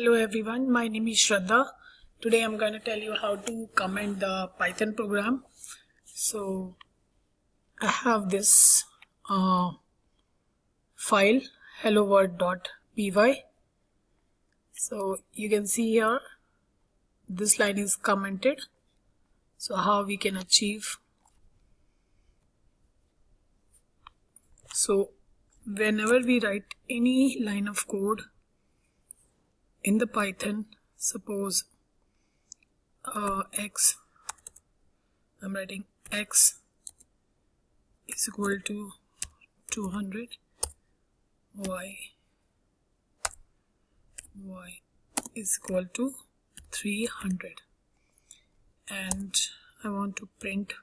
Hello everyone, my name is Shraddha. Today I'm going to tell you how to comment the Python program. So I have this file helloworld.py. So you can see here this line is commented. So how we can achieve. So whenever we write any line of code in the Python, suppose I'm writing x is equal to 200, y is equal to 300, and I want to print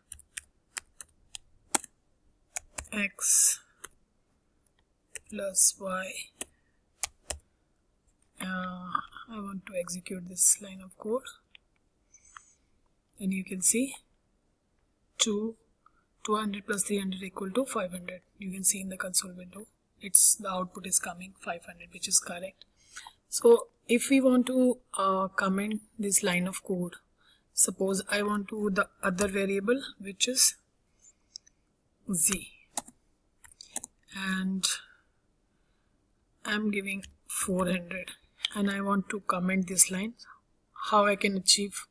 x plus y. I want to execute this line of code, and you can see 200 plus 300 equal to 500. You can see in the console window the output is coming 500, which is correct. So if we want to comment this line of code, suppose I want to the other variable, which is z, and I'm giving 400, and I want to comment this line. How I can achieve?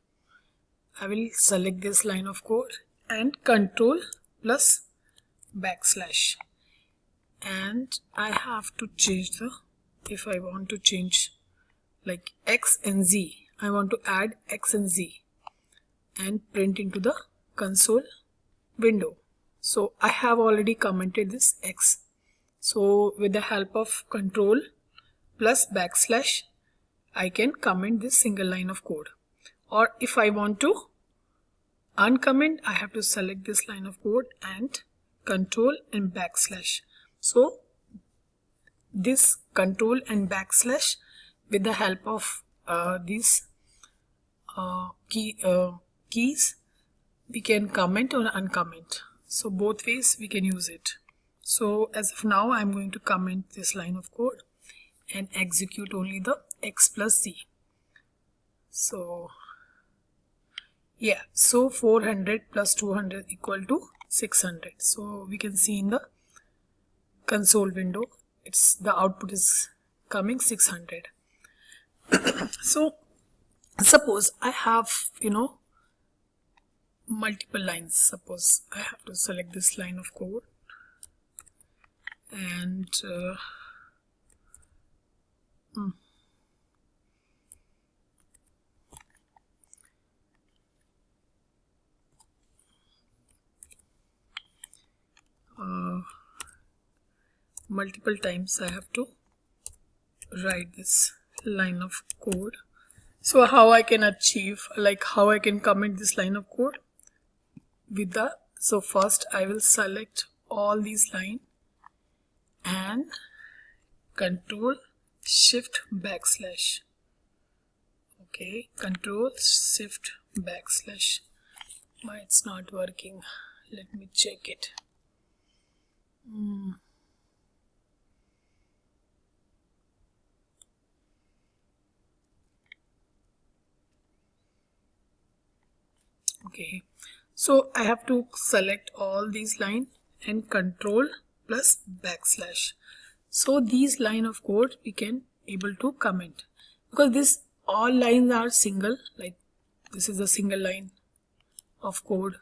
I will select this line of code and control plus backslash, and I have to change if I want to change like x and z, I want to add x and z and print into the console window. So I have already commented this x. So with the help of control plus backslash, I can comment this single line of code. Or if I want to uncomment, I have to select this line of code and control and backslash. So this control and backslash, with the help of these keys, we can comment or uncomment. So both ways we can use it. So as of now, I'm going to comment this line of code and execute only the x plus z. So yeah, so 400 plus 200 equal to 600. So we can see in the console window, the output is coming 600. So suppose I have multiple lines. Suppose I have to select this line of code and multiple times I have to write this line of code. So how I can achieve, like how I can comment this line of code with so first I will select all these lines and control shift backslash. Okay, control shift backslash. Why it's not working? Let me check it. Okay, so I have to select all these lines and control plus backslash. So these line of code we can able to comment, because this all lines are single, like this is a single line of code.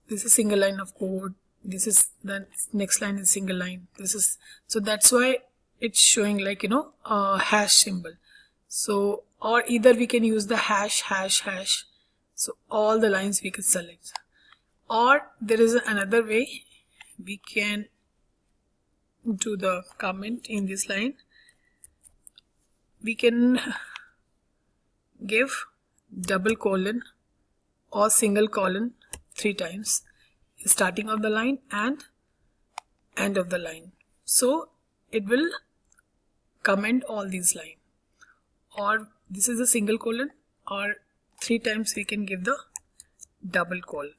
This is single line of code. This is the next line is single line. This is, so that's why it's showing like a hash symbol. So or either we can use the hash. So all the lines we can select, or there is another way we can do the comment in this line. We can give double colon or single colon 3 times, starting of the line and end of the line. So it will comment all these lines. Or this is a single colon, or 3 times we can give the double colon,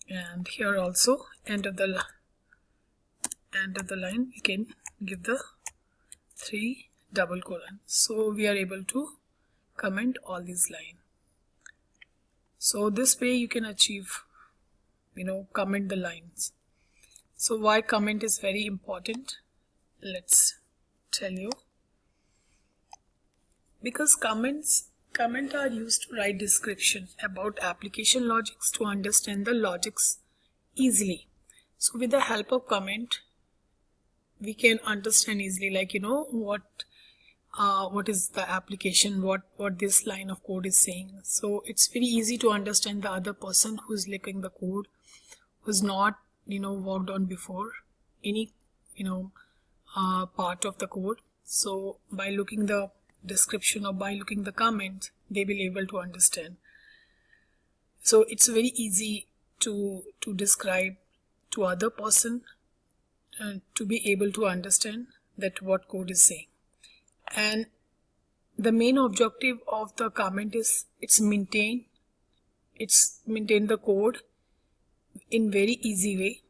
and here also end of the enter the line, we can give the 3 double colon. So we are able to comment all these lines. So this way you can achieve, comment the lines. So why comment is very important? Let's tell you. Because comment are used to write description about application logics to understand the logics easily. So with the help of comment, we can understand easily, like what is the application, what this line of code is saying. So it's very easy to understand the other person who's looking the code, who's not worked on before any part of the code. So by looking the description or by looking the comment, they will able to understand. So it's very easy to describe to other person and to be able to understand that what code is saying. And the main objective of the comment is it's maintain the code in very easy way.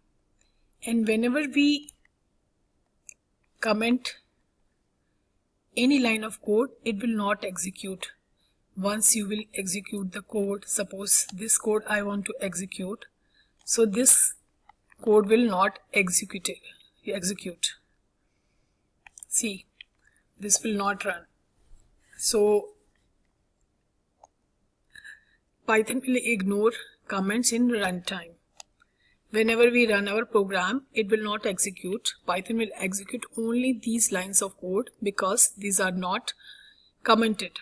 And whenever we comment any line of code, it will not execute. Once you will execute the code, suppose this code I want to execute, so this code will not execute. See, this will not run. So Python will ignore comments in runtime. Whenever we run our program, it will not execute. Python will execute only these lines of code because these are not commented.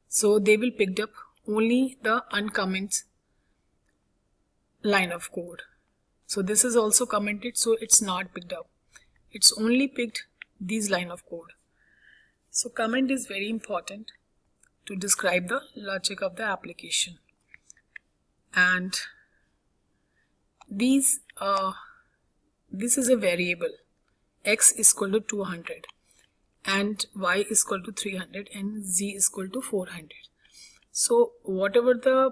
So they will pick up only the uncommented line of code. So this is also commented, so it's not picked up. It's only picked these line of code. So comment is very important to describe the logic of the application. And this is a variable, x is equal to 200 and y is equal to 300 and z is equal to 400. So whatever the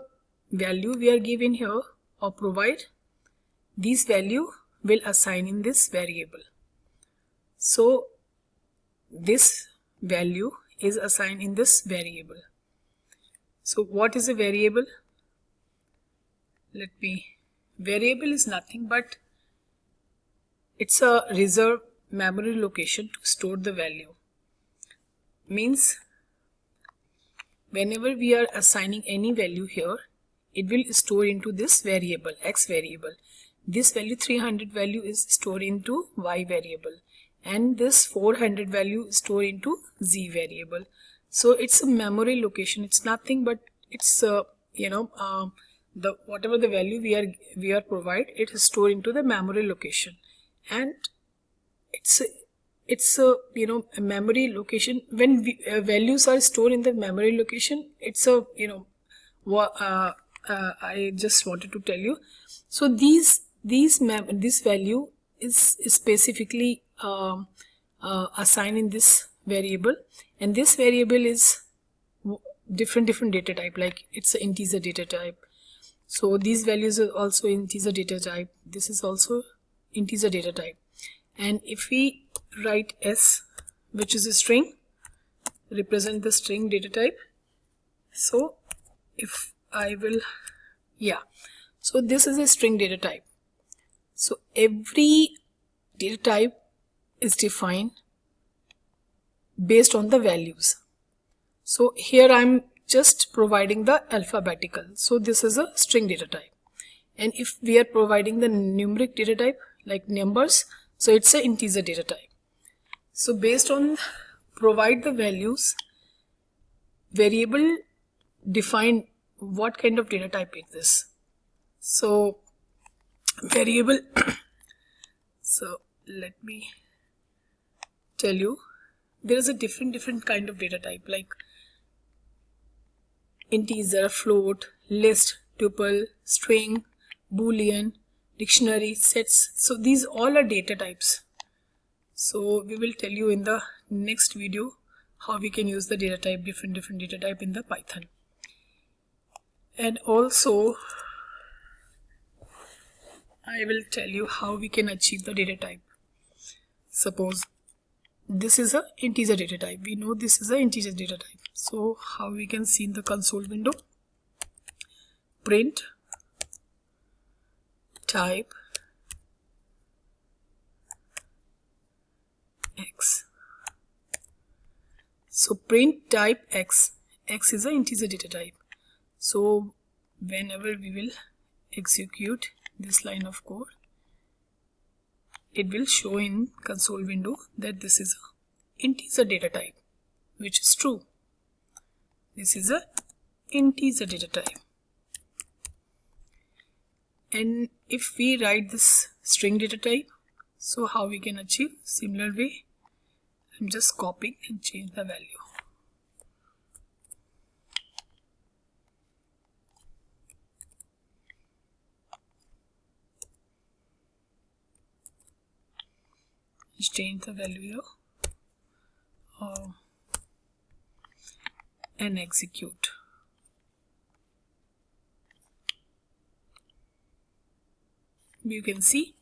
value we are given here or provide, this value will assign in this variable. So this value is assigned in this variable. So what is a variable? Variable is nothing but it's a reserved memory location to store the value. Means whenever we are assigning any value here, it will store into this variable, x variable. This value 300 value is stored into y variable and this 400 value is stored into z variable. So it's a memory location. It's nothing but it's whatever the value we are provide, it is stored into the memory location, and it's a memory location. When values are stored in the memory location, it's a I just wanted to tell you. So this value is specifically assigned in this variable, and this variable is different data type, like it's an integer data type. So these values are also integer data type. This is also integer data type. And if we write s, which is a string, represent the string data type. So if I will, so this is a string data type. So every data type is defined based on the values. So here I'm just providing the alphabetical. So this is a string data type. And if we are providing the numeric data type, like numbers, so it's an integer data type. So based on provide the values, variable define what kind of data type is this. So variable, so let me tell you, there is a different kind of data type, like integer, float, list, tuple, string, boolean, dictionary, sets. So these all are data types. So we will tell you in the next video how we can use the data type, different data type in the Python. And also I will tell you how we can achieve the data type. suppose this is a integer data type. We know this is a integer data type. So how we can see in the console window? Print type x. So print type x. X is an integer data type. So whenever we will execute this line of code, it will show in console window that this is a integer data type, which is true. This is a integer data type. And if we write this string data type, so how we can achieve? Similar way, I'm just copying and change the value. Just change the value here and execute. You can see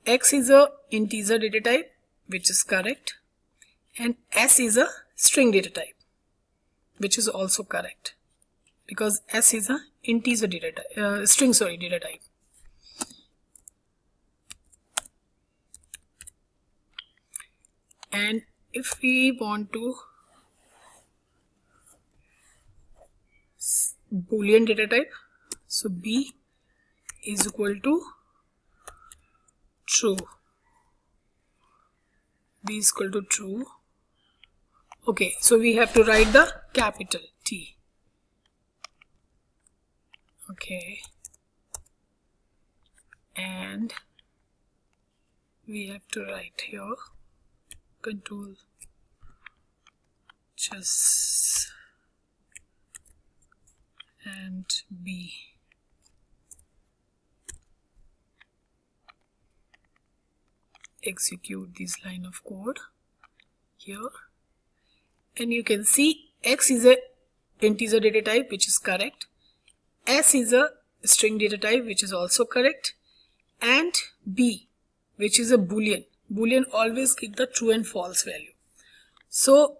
x is a integer data type, which is correct, and s is a string data type, which is also correct, because s is a integer data type, data type. And if we want to Boolean data type, so b is equal to true. B is equal to true. Okay, so we have to write the capital T. Okay, and we have to write here control just and B. Execute this line of code here, and you can see x is a integer data type, which is correct, s is a string data type, which is also correct, and b, which is a boolean. Boolean always give the true and false value. So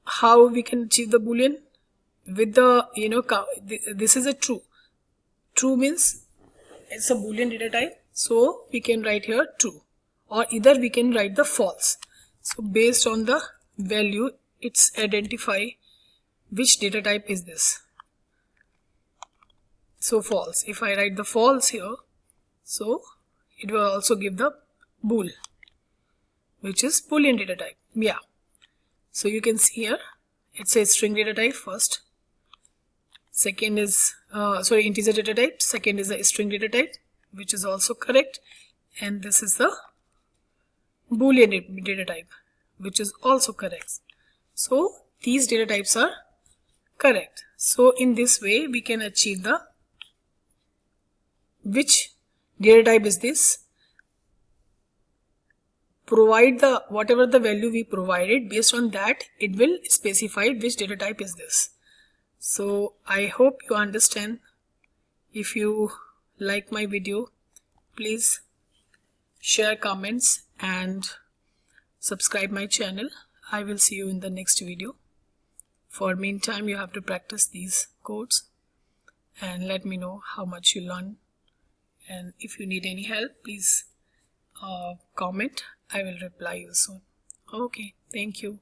how we can achieve the boolean? With the this is a true. True means it's a boolean data type, so we can write here true, or either we can write the false. So based on the value, it's identify which data type is this. So false. If I write the false here, so it will also give the bool, which is boolean data type. Yeah. So you can see here it says string data type first. Second is integer data type. Second is a string data type, which is also correct, and this is the boolean data type, which is also correct. So these data types are correct. So in this way we can achieve the which data type is this. Provide the whatever the value we provided, based on that it will specify which data type is this. So I hope you understand. If you like my video, please share, comments, and subscribe my channel. I will see you in the next video. For meantime, you have to practice these codes and let me know how much you learn. And if you need any help, please comment. I will reply you soon. Okay, thank you.